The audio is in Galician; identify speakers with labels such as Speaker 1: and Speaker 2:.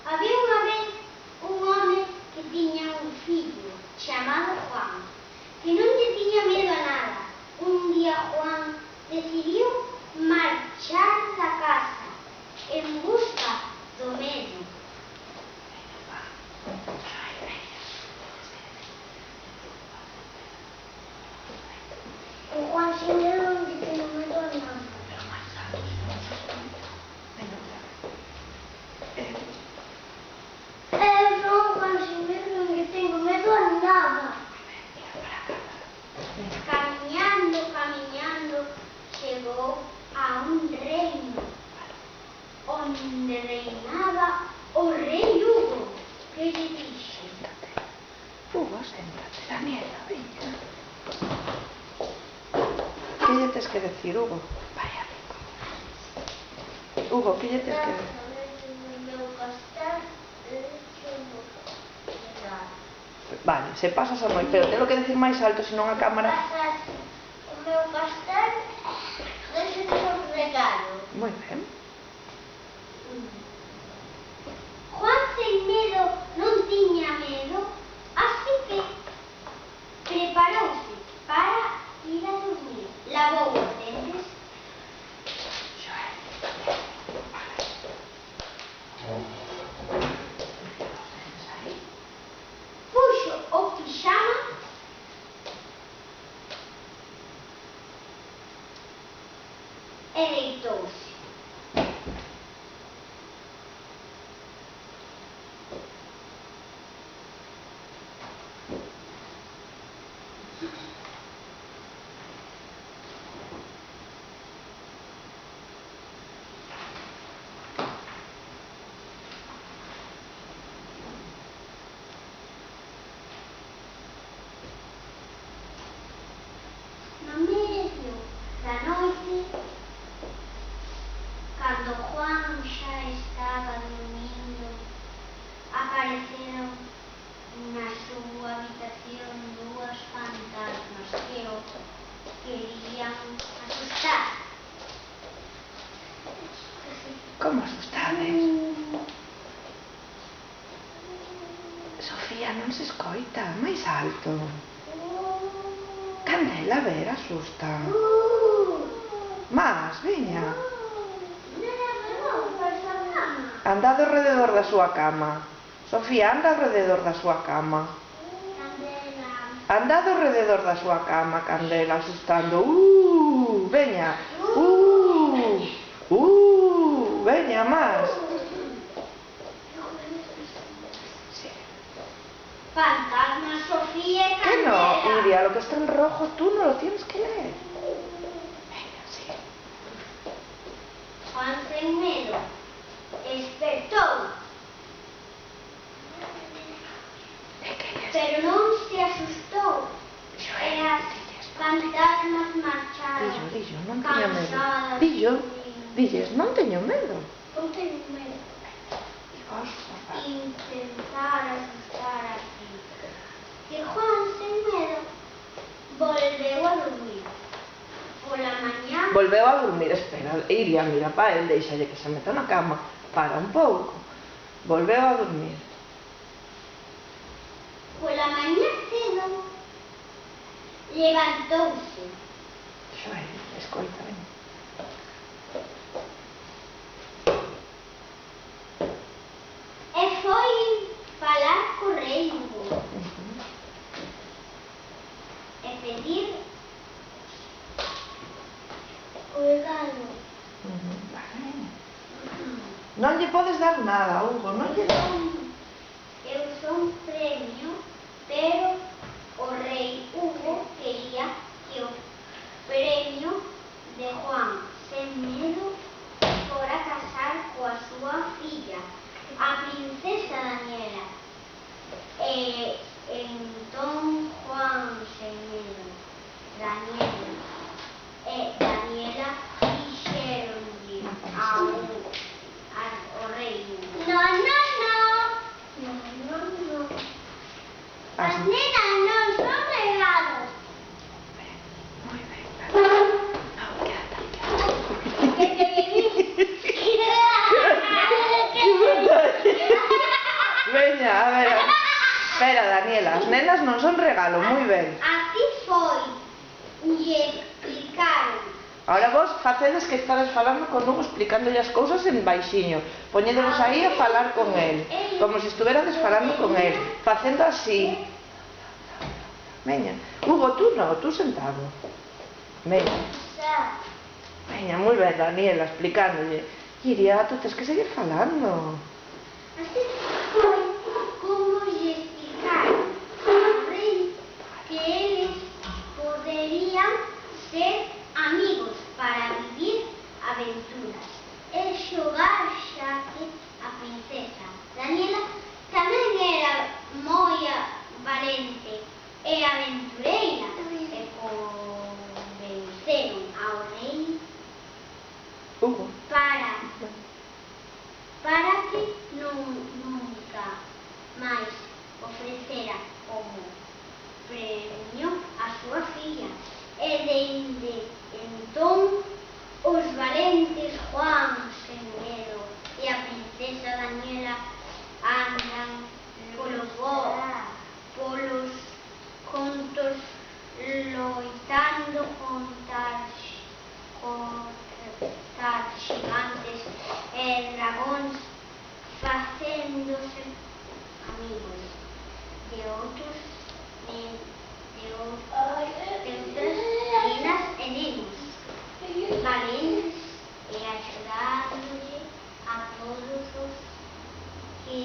Speaker 1: Había unha vez un home que tiña un fillo chamado Juan, que non lle tiña medo a nada. Un día Juan decidiu marchar da casa en busca do medo. O Juan sin medo non lle tiña medo a nada. Juan sin medo non lle teño medo a nada. Camiñando, camiñando, chegou a un reino onde reinaba o rei Hugo. Que lle dixe?
Speaker 2: Hugo, séntate. Daniela, veña. Que lle tes que decir, Hugo? Vai a ver como. Hugo, que lle tes que decir? Vale, se pasas a moi, pero telo que decir máis alto, senón a cámara...
Speaker 1: O meu pastel é un regalo.
Speaker 2: Moi ben.
Speaker 1: Juan sen medo non tiña medo, así que preparouse para ir a dormir. Lavou os dentes, puxo o pixama e deitouse. No medio da noite, cando Juan xa estaba dormindo, apareceron na súa habitación dúas fantasmas que o querían asustar.
Speaker 2: Como asustades? Sofía, non se escoita, máis alto. Candela, a ver, asusta. Más, veña. Anda alrededor da súa cama. Sofía, anda alrededor da súa cama. Anda alrededor da súa cama, Candela, asustando. Veña. Veña, más.
Speaker 1: Fantasma, Sofía y
Speaker 2: ¿Qué
Speaker 1: Candela.
Speaker 2: no, Iria? Lo que está en rojo tú no lo tienes que leer. Venga, sí.
Speaker 1: Juan sen medo despertou, pero non se asustou. E as fantasmas marcharon.
Speaker 2: Dillo, non teño medo.
Speaker 1: Cansadas.
Speaker 2: Dilles, non teño medo.
Speaker 1: Non teño medo.
Speaker 2: E vos, papá.
Speaker 1: Intentar asustar así. E Juan sen medo volveu a dormir. Pola mañá...
Speaker 2: Volveu a dormir, espera, Iria, mira pa el, deixalle que se meta na cama. Para un pouco. Volveu a dormir.
Speaker 1: Pola mañá cedo levantouse.
Speaker 2: Xoel, escoita, ven.
Speaker 1: E foi falar co rei Hugo e pedir o regalo.
Speaker 2: Non lle podes dar nada, Hugo, non lle dá.
Speaker 1: Eu son premio, pero o rei Hugo quería que o premio de Juan sen medo fora casar coa súa filla, a princesa Daniela. E entón Juan sen medo, Daniela dixéronlle ao rei Hugo: No. As nenas
Speaker 2: Espera, Daniela, as nenas non son regalo, moi ben.
Speaker 1: Así foi. Lle explicaron.
Speaker 2: Ahora vos facedes que estades falando con Hugo explicándolle as cousas en baixiño, poñéndevos aí a falar con el, como se estuverades falando con el, facendo así. Veña, Hugo, tú non, tú sentado. Veña. Veña, moi ben, Daniela, explicándolle. Iria, tú tens que seguir falando.
Speaker 1: Así foi como lle explicaron ao rei que eles poderían ser amigos para vivir aventuras e xogar, xa que a princesa Daniela tamén era moi valente e aventureira e convenceron ao rei
Speaker 2: Hugo.
Speaker 1: para que nunca máis ofrecera como premio a súa filla. E dende entón os valentes Juan sen medo e a princesa Daniela andan polos contos loitando contra xigantes e dragóns, facéndose amigos de outras nenas e nenos valentes e axudándolle a todos os que